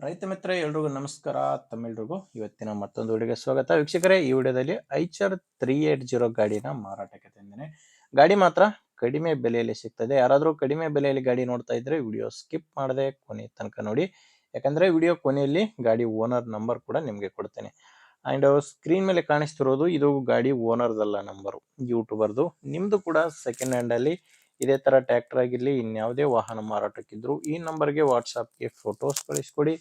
ರೈತ ಮಿತ್ರ ಎಲ್ರಿಗೂ ನಮಸ್ಕಾರ. ತಮ್ಮೆಲ್ರಿಗೂ ಇವತ್ತಿನ ಮತ್ತೊಂದು ವಿಡಿಯೋಗೆ ಸ್ವಾಗತ. ವೀಕ್ಷಕರೇ, ಈ ವಿಡಿಯೋದಲ್ಲಿ ಐಚರ್ 380 ಗಾಡಿನ ಮಾರಾಟಕ್ಕೆ ತಂದಿದ್ದೇನೆ. ಗಾಡಿ ಮಾತ್ರ ಕಡಿಮೆ ಬೆಲೆಯಲ್ಲಿ ಸಿಗ್ತದೆ. ಯಾರಾದರೂ ಕಡಿಮೆ ಬೆಲೆಯಲ್ಲಿ ಗಾಡಿ ನೋಡ್ತಾ ಇದ್ರೆ ವಿಡಿಯೋ ಸ್ಕಿಪ್ ಮಾಡದೆ ಕೊನೆ ತನಕ ನೋಡಿ, ಯಾಕಂದ್ರೆ ವಿಡಿಯೋ ಕೊನೆಯಲ್ಲಿ ಗಾಡಿ ಓನರ್ ನಂಬರ್ ಕೂಡ ನಿಮಗೆ ಕೊಡ್ತೇನೆ. ಅಂಡ್ ಸ್ಕ್ರೀನ್ ಮೇಲೆ ಕಾಣಿಸ್ತಿರೋದು ಇದು ಗಾಡಿ ಓನರ್ದಲ್ಲ ನಂಬರು, ಯೂಟ್ಯೂಬರ್ದು. ನಿಮ್ದು ಕೂಡ ಸೆಕೆಂಡ್ ಹ್ಯಾಂಡ್ ಅಲ್ಲಿ ಇದೇ ತರ ಟ್ರ್ಯಾಕ್ಟರ್ ಆಗಿರ್ಲಿ ಇನ್ಯಾವುದೇ ವಾಹನ ಮಾರಾಟಕ್ಕಿದ್ರು ಈ ನಂಬರ್ಗೆ ವಾಟ್ಸಾಪ್ಗೆ ಫೋಟೋಸ್ ಕಳಿಸ್ಕೊಡಿ.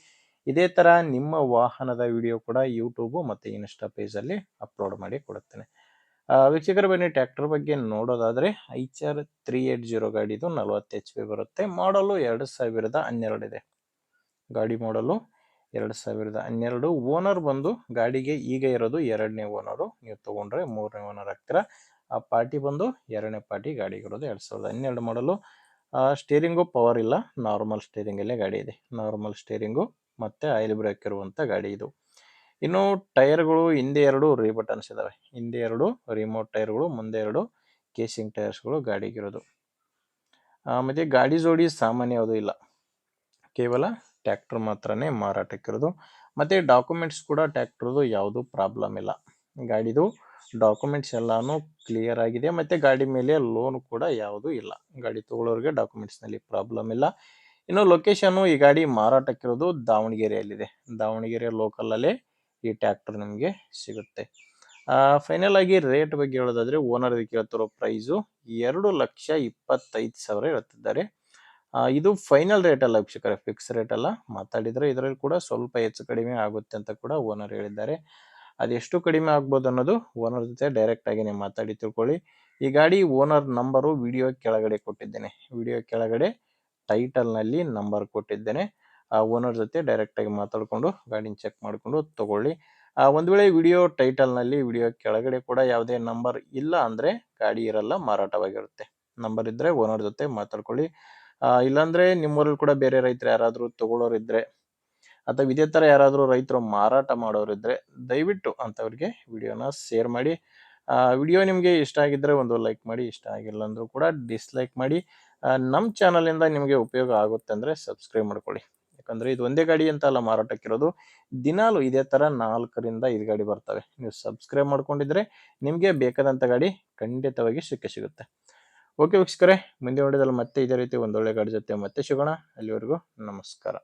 ಇದೇ ತರ ನಿಮ್ಮ ವಾಹನದ ವಿಡಿಯೋ ಕೂಡ ಯೂಟ್ಯೂಬ್ ಮತ್ತೆ ಇನ್ಸ್ಟಾ ಪೇಜ್ ಅಲ್ಲಿ ಅಪ್ಲೋಡ್ ಮಾಡಿ ಕೊಡುತ್ತೇನೆ. ವೀಕ್ಷಕರ, ಬನ್ನಿ ಟ್ರ್ಯಾಕ್ಟರ್ ಬಗ್ಗೆ ನೋಡೋದಾದ್ರೆ ಐಚರ್ 380 ಗಾಡಿದು 40 HP ಬರುತ್ತೆ. ಮಾಡಲು 2012 ಇದೆ. ಗಾಡಿ ಮಾಡಲು 2012. ಓನರ್ ಬಂದು ಗಾಡಿಗೆ ಈಗ ಇರೋದು 2ನೇ ಓನರು. ನೀವು ತಗೊಂಡ್ರೆ 3ನೇ ಓನರ್ ಆಗ್ತೀರಾ. ಆ ಪಾರ್ಟಿ ಬಂದು 2ನೇ ಪಾರ್ಟಿ. ಗಾಡಿಗೆ ಇರೋದು 2012 ಮಾಡಲು. ಸ್ಟೇರಿಂಗು ಪವರ್ ಇಲ್ಲ, ನಾರ್ಮಲ್ ಸ್ಟೇರಿಂಗ್ ಅಲ್ಲೇ ಗಾಡಿ ಇದೆ. ನಾರ್ಮಲ್ ಸ್ಟೇರಿಂಗು ಮತ್ತೆ ಆಯಿಲ್ ಬ್ರೇಕ್ ಇರುವಂತ ಗಾಡಿ ಇದು. ಇನ್ನು ಟೈರ್ಗಳು ಹಿಂದೆ 2 ರೀಬಟನ್ಸ್ ಇದಾವೆ. ಹಿಂದೆ 2 ರಿಮೋಟ್ ಟೈರ್ಗಳು, ಮುಂದೆ 2 ಕೇಸಿಂಗ್ ಟೈರ್ಸ್ಗಳು ಗಾಡಿಗಿರೋದು. ಮತ್ತೆ ಗಾಡಿ ಜೋಡಿ ಸಾಮಾನ್ಯ ಯಾವುದೂ ಇಲ್ಲ, ಕೇವಲ ಟ್ರ್ಯಾಕ್ಟರ್ ಮಾತ್ರನೇ ಮಾರಾಟಕ್ಕಿರೋದು. ಮತ್ತೆ ಡಾಕ್ಯುಮೆಂಟ್ಸ್ ಕೂಡ ಟ್ರ್ಯಾಕ್ಟರ್ದು ಯಾವುದು ಪ್ರಾಬ್ಲಮ್ ಇಲ್ಲ. ಗಾಡಿದು ಡಾಕ್ಯುಮೆಂಟ್ಸ್ ಎಲ್ಲಾನು ಕ್ಲಿಯರ್ ಆಗಿದೆ. ಮತ್ತೆ ಗಾಡಿ ಮೇಲೆ ಲೋನ್ ಕೂಡ ಯಾವುದು ಇಲ್ಲ. ಗಾಡಿ ತಗೊಳ್ಳೋರಿಗೆ ಡಾಕ್ಯುಮೆಂಟ್ಸ್ ನಲ್ಲಿ ಪ್ರಾಬ್ಲಮ್ ಇಲ್ಲ. ಇನ್ನು ಲೊಕೇಶನ್, ಈ ಗಾಡಿ ಮಾರಾಟಕ್ಕಿರೋದು ದಾವಣಗೆರೆಯಲ್ಲಿದೆ. ದಾವಣಗೆರೆ ಲೋಕಲ್ ಅಲ್ಲೇ ಈ ಟ್ರ್ಯಾಕ್ಟರ್ ನಿಮಗೆ ಸಿಗುತ್ತೆ. ಫೈನಲ್ ಆಗಿ ರೇಟ್ ಬಗ್ಗೆ ಹೇಳೋದಾದ್ರೆ ಓನರ್ ಕೇಳ್ತಿರೋ ಪ್ರೈಸು 2,25,000 ಹೇಳ್ತಿದ್ದಾರೆ. ಇದು ಫೈನಲ್ ರೇಟ್ ಅಲ್ಲ ವೀಕ್ಷಕರೇ, ಫಿಕ್ಸ್ ರೇಟ್ ಅಲ್ಲ. ಮಾತಾಡಿದ್ರೆ ಇದರಲ್ಲಿ ಕೂಡ ಸ್ವಲ್ಪ ಹೆಚ್ಚು ಕಡಿಮೆ ಆಗುತ್ತೆ ಅಂತ ಕೂಡ ಓನರ್ ಹೇಳಿದ್ದಾರೆ. ಅದೆಷ್ಟು ಕಡಿಮೆ ಆಗ್ಬೋದು ಅನ್ನೋದು ಓನರ್ ಜೊತೆ ಡೈರೆಕ್ಟ್ ಆಗಿ ನೀವು ಮಾತಾಡಿ ತಿಳ್ಕೊಳ್ಳಿ. ಈ ಗಾಡಿ ಓನರ್ ನಂಬರು ವಿಡಿಯೋ ಕೆಳಗಡೆ ಕೊಟ್ಟಿದ್ದೇನೆ. ವಿಡಿಯೋ ಕೆಳಗಡೆ ಟೈಟಲ್ ನಲ್ಲಿ ನಂಬರ್ ಕೊಟ್ಟಿದ್ದೇನೆ. ಆ ಓನರ್ ಜೊತೆ ಡೈರೆಕ್ಟ್ ಆಗಿ ಮಾತಾಡ್ಕೊಂಡು ಗಾಡಿನ ಚೆಕ್ ಮಾಡ್ಕೊಂಡು ತಗೊಳ್ಳಿ. ಒಂದ್ ವೇಳೆ ವಿಡಿಯೋ ಟೈಟಲ್ ನಲ್ಲಿ ವಿಡಿಯೋ ಕೆಳಗಡೆ ಕೂಡ ಯಾವುದೇ ನಂಬರ್ ಇಲ್ಲ ಅಂದ್ರೆ ಗಾಡಿ ಇರಲ್ಲ, ಮಾರಾಟವಾಗಿರುತ್ತೆ. ನಂಬರ್ ಇದ್ರೆ ಓನರ್ ಜೊತೆ ಮಾತಾಡ್ಕೊಳ್ಳಿ. ಇಲ್ಲಾಂದ್ರೆ ನಿಮ್ಮೂರಲ್ಲಿ ಕೂಡ ಬೇರೆ ರೈತರು ಯಾರಾದ್ರೂ ತಗೊಳ್ಳೋರಿದ್ರೆ ಅಥವಾ ಇದೇ ತರ ಯಾರಾದ್ರೂ ರೈತರು ಮಾರಾಟ ಮಾಡೋರಿದ್ರೆ ದಯವಿಟ್ಟು ಅಂತವ್ರಿಗೆ ವಿಡಿಯೋನ ಶೇರ್ ಮಾಡಿ. ವಿಡಿಯೋ ನಿಮಗೆ ಇಷ್ಟ ಆಗಿದ್ರೆ ಒಂದು ಲೈಕ್ ಮಾಡಿ, ಇಷ್ಟ ಆಗಿಲ್ಲ ಅಂದ್ರೂ ಕೂಡ ಡಿಸ್ಲೈಕ್ ಮಾಡಿ. ನಮ್ಮ ಚಾನಲ್ ಇಂದ ನಿಮಗೆ ಉಪಯೋಗ ಆಗುತ್ತೆ ಅಂದ್ರೆ ಸಬ್ಸ್ಕ್ರೈಬ್ ಮಾಡ್ಕೊಳ್ಳಿ. ಯಾಕಂದ್ರೆ ಇದು ಒಂದೇ ಗಾಡಿ ಅಂತ ಅಲ್ಲ ಮಾರಾಟಕ್ಕಿರೋದು, ದಿನಾಲು ಇದೇ ತರ 4 ರಿಂದ 5 ಗಾಡಿ ಬರ್ತವೆ. ನೀವು ಸಬ್ಸ್ಕ್ರೈಬ್ ಮಾಡ್ಕೊಂಡಿದ್ರೆ ನಿಮ್ಗೆ ಬೇಕಾದಂತ ಗಾಡಿ ಖಂಡಿತವಾಗಿ ಸಿಗುತ್ತೆ. ಓಕೆ ವೀಕ್ಷಕರೇ, ಮುಂದೆ ವಿಡಿಯೋದಲ್ಲಿ ಮತ್ತೆ ಇದೇ ರೀತಿ ಒಂದೊಳ್ಳೆ ಗಾಡಿ ಜೊತೆ ಮತ್ತೆ ಸಿಗೋಣ. ಅಲ್ಲಿವರೆಗೂ ನಮಸ್ಕಾರ.